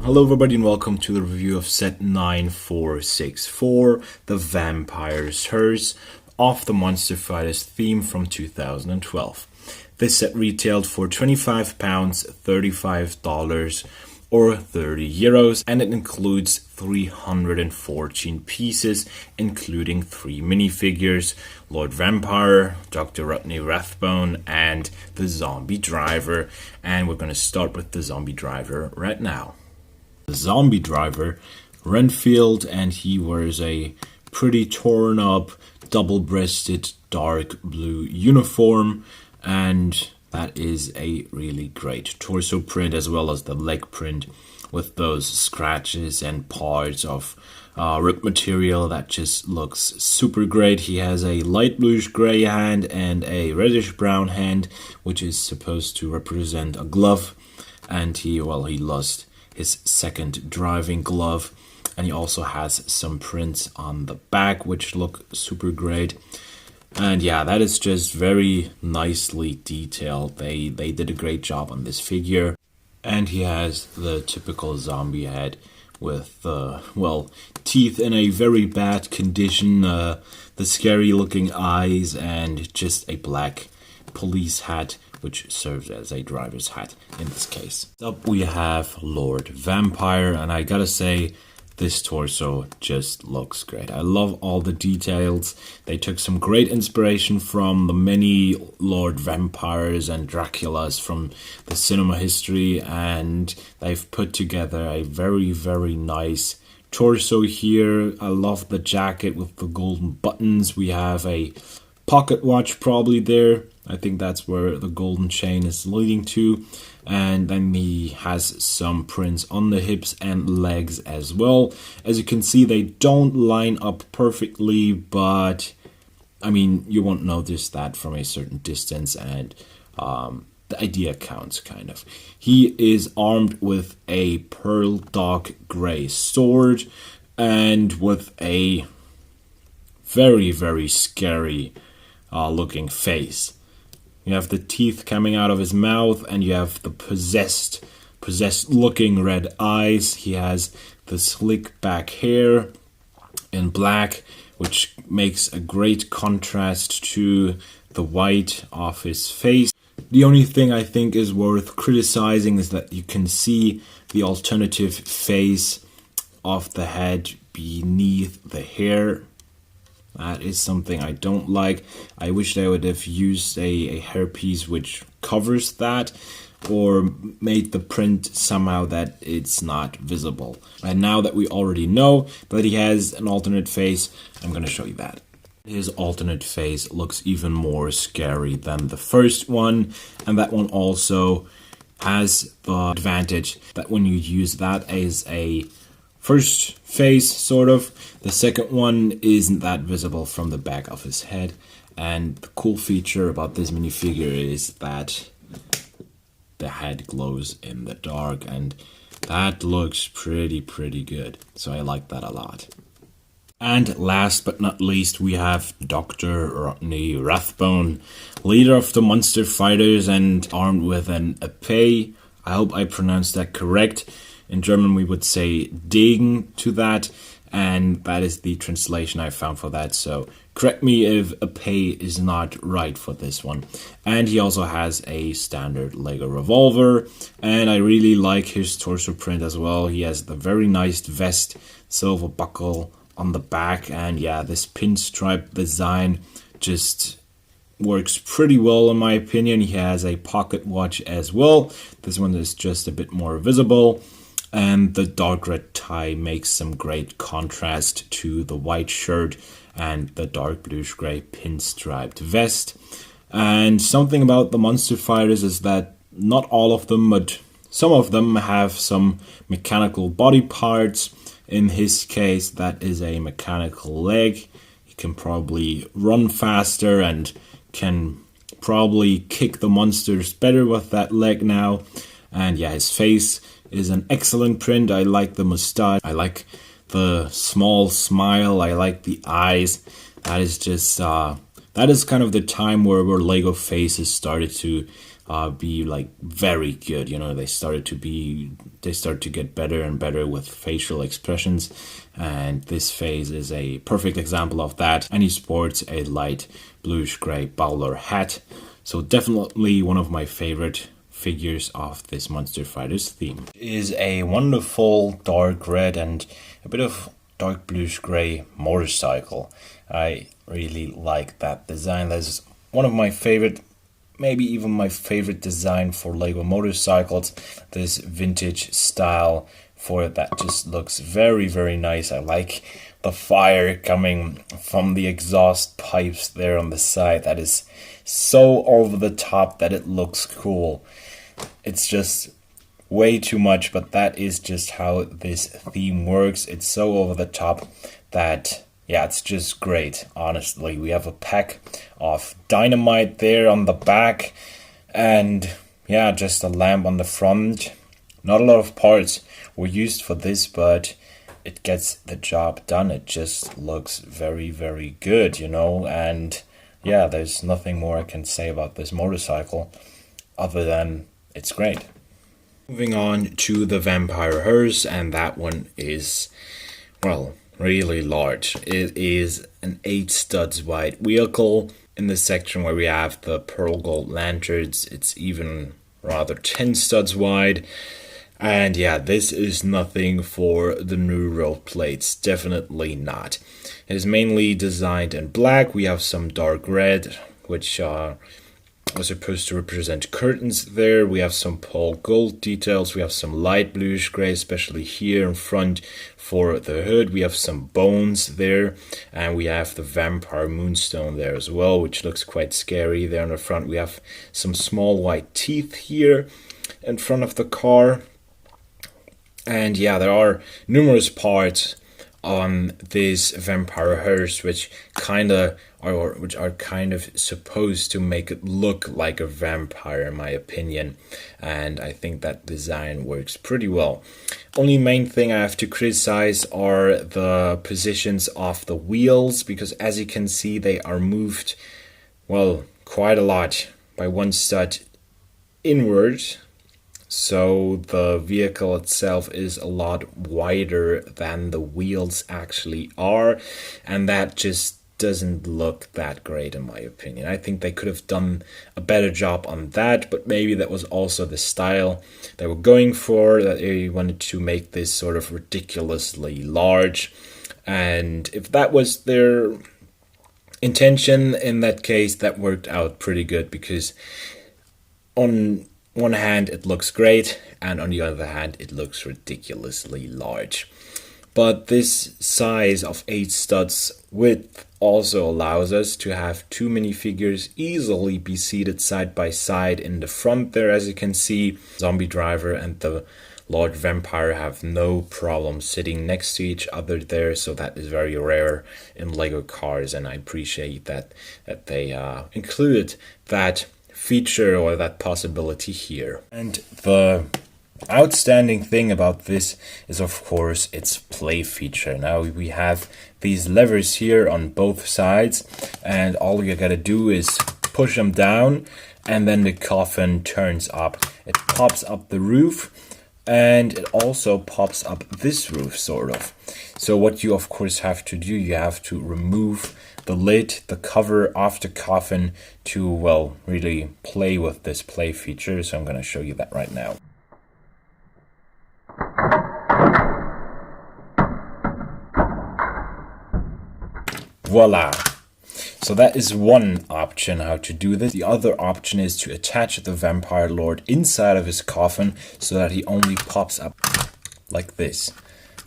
Hello everybody and welcome to the review of set 9464, the Vampyre Hearse, off the Monster Fighters theme from 2012. This set retailed for £25, $35 or €30, and it includes 314 pieces, including 3 minifigures, Lord Vampyre, Dr. Rathbone, and the Zombie Driver. And we're going to start with the Zombie Driver right now. The Zombie Driver, Renfield, and he wears a pretty torn up, double-breasted, dark blue uniform, and that is a really great torso print as well as the leg print with those scratches and parts of rib material that just looks super great. He has a light bluish gray hand and a reddish brown hand, which is supposed to represent a glove, and he lost his second driving glove, and he also has some prints on the back which look super great. And yeah, that is just very nicely detailed. They did a great job on this figure. And he has the typical zombie head with teeth in a very bad condition, the scary looking eyes, and just a black police hat, which serves as a driver's hat in this case. Up we have Lord Vampyre, and I gotta say, this torso just looks great. I love all the details. They took some great inspiration from the many Lord Vampyres and Draculas from the cinema history, and they've put together a very, very nice torso here. I love the jacket with the golden buttons. We have a pocket watch probably there. I think that's where the golden chain is leading to. And then he has some prints on the hips and legs as well. As you can see, they don't line up perfectly, but I mean, you won't notice that from a certain distance, and the idea counts, kind of. He is armed with a pearl dark gray sword and with a very, very scary looking face. You have the teeth coming out of his mouth, and you have the possessed looking red eyes. He has the slick back hair in black, which makes a great contrast to the white of his face. The only thing I think is worth criticizing is that you can see the alternative face of the head beneath the hair. That is something I don't like. I wish they would have used a hairpiece which covers that, or made the print somehow that it's not visible. And now that we already know that he has an alternate face, I'm going to show you that. His alternate face looks even more scary than the first one, and that one also has the advantage that when you use that as a first face, sort of, the second one isn't that visible from the back of his head. And the cool feature about this minifigure is that the head glows in the dark, and that looks pretty good. So I like that a lot. And last but not least, we have Dr. Rathbone, leader of the Monster Fighters and armed with an épée. I hope I pronounced that correct. In German, we would say Degen to that, and that is the translation I found for that. So correct me if épée is not right for this one. And he also has a standard Lego revolver, and I really like his torso print as well. He has the very nice vest, silver buckle on the back, and yeah, this pinstripe design just works pretty well in my opinion. He has a pocket watch as well. This one is just a bit more visible. And the dark red tie makes some great contrast to the white shirt and the dark bluish gray pinstriped vest. And something about the Monster Fighters is that not all of them, but some of them have some mechanical body parts. In his case, that is a mechanical leg. He can probably run faster and can probably kick the monsters better with that leg now. And yeah, his face is an excellent print. I like the mustache. I like the small smile. I like the eyes. That is just that is kind of the time where Lego faces started to be like very good. You know, they start to get better and better with facial expressions, and this phase is a perfect example of that. And he sports a light bluish gray bowler hat, so definitely one of my favorite figures of this Monster Fighters theme. It is a wonderful dark red and a bit of dark bluish gray motorcycle. I really like that design. That's one of my favorite, maybe even my favorite design for Lego motorcycles. This vintage style for it that just looks very, very nice. I like the fire coming from the exhaust pipes there on the side. That is so over the top that it looks cool. It's just way too much, but that is just how this theme works. It's so over the top that, yeah, it's just great, honestly. We have a pack of dynamite there on the back, and yeah, just a lamp on the front. Not a lot of parts were used for this, but it gets the job done. It just looks very, very good, you know, and yeah, there's nothing more I can say about this motorcycle other than it's great. Moving on to the Vampyre Hearse, and that one is, well, really large. It is an 8 studs wide vehicle. In the section where we have the pearl gold lanterns, it's even rather 10 studs wide. And yeah, this is nothing for the new roll plates, definitely not. It is mainly designed in black. We have some dark red, which are supposed to represent curtains there. We have some pearl gold details. We have some light bluish gray, especially here in front for the hood. We have some bones there, and we have the vampire moonstone there as well, which looks quite scary there on the front. We have some small white teeth here in front of the car. And yeah, there are numerous parts on this Vampyre Hearse which are kind of supposed to make it look like a vampire, in my opinion, and I think that design works pretty well. Only main thing I have to criticize are the positions of the wheels, because as you can see, they are moved, well, quite a lot by one stud inward. So the vehicle itself is a lot wider than the wheels actually are, and that just doesn't look that great in my opinion. I think they could have done a better job on that, but maybe that was also the style they were going for, that they wanted to make this sort of ridiculously large. And if that was their intention, in that case, that worked out pretty good, because on one hand it looks great, and on the other hand it looks ridiculously large. But this size of 8 studs width also allows us to have 2 minifigures easily be seated side by side in the front there. As you can see, Zombie Driver and the Lord Vampire have no problem sitting next to each other there, so that is very rare in Lego cars, and I appreciate that they included that feature or that possibility here. And the outstanding thing about this is, of course, its play feature. Now we have these levers here on both sides, and all you gotta do is push them down, and then the coffin turns up. It pops up the roof, and it also pops up this roof, sort of. So what you of course have to do, you have to remove the lid, the cover of the coffin to, well, really play with this play feature. So I'm going to show you that right now. Voila! So that is one option how to do this. The other option is to attach the Vampire Lord inside of his coffin so that he only pops up like this.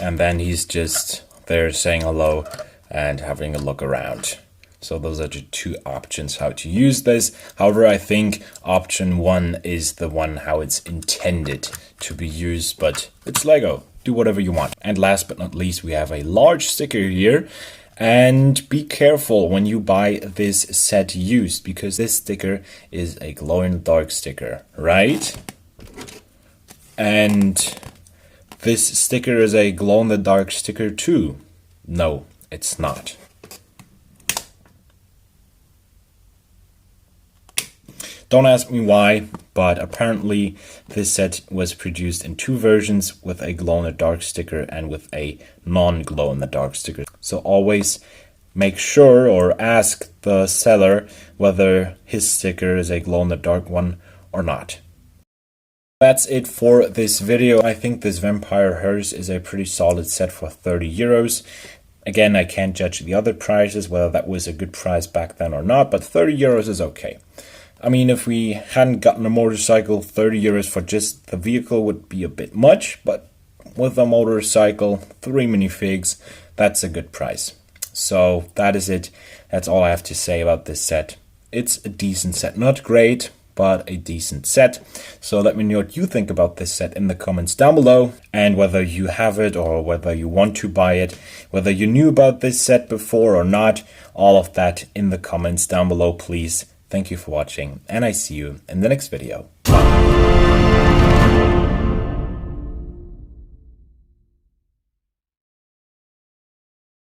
And then he's just there saying hello and having a look around. So those are the 2 options how to use this. However, I think option 1 is the one how it's intended to be used, but it's Lego. Do whatever you want. And last but not least, we have a large sticker here. And be careful when you buy this set used, because this sticker is a glow-in-the-dark sticker, right? And this sticker is a glow-in-the-dark sticker too. No, it's not. Don't ask me why, but apparently this set was produced in 2 versions, with a glow-in-the-dark sticker and with a non-glow-in-the-dark sticker. So always make sure or ask the seller whether his sticker is a glow-in-the-dark one or not. That's it for this video. I think this Vampyre Hearse is a pretty solid set for 30 euros. Again, I can't judge the other prices, whether that was a good price back then or not, but 30 euros is okay. I mean, if we hadn't gotten a motorcycle, 30 euros for just the vehicle would be a bit much, but with a motorcycle, 3 minifigs, that's a good price. So that is it. That's all I have to say about this set. It's a decent set. Not great, but a decent set. So let me know what you think about this set in the comments down below, and whether you have it or whether you want to buy it, whether you knew about this set before or not. All of that in the comments down below, please. Thank you for watching, and I see you in the next video.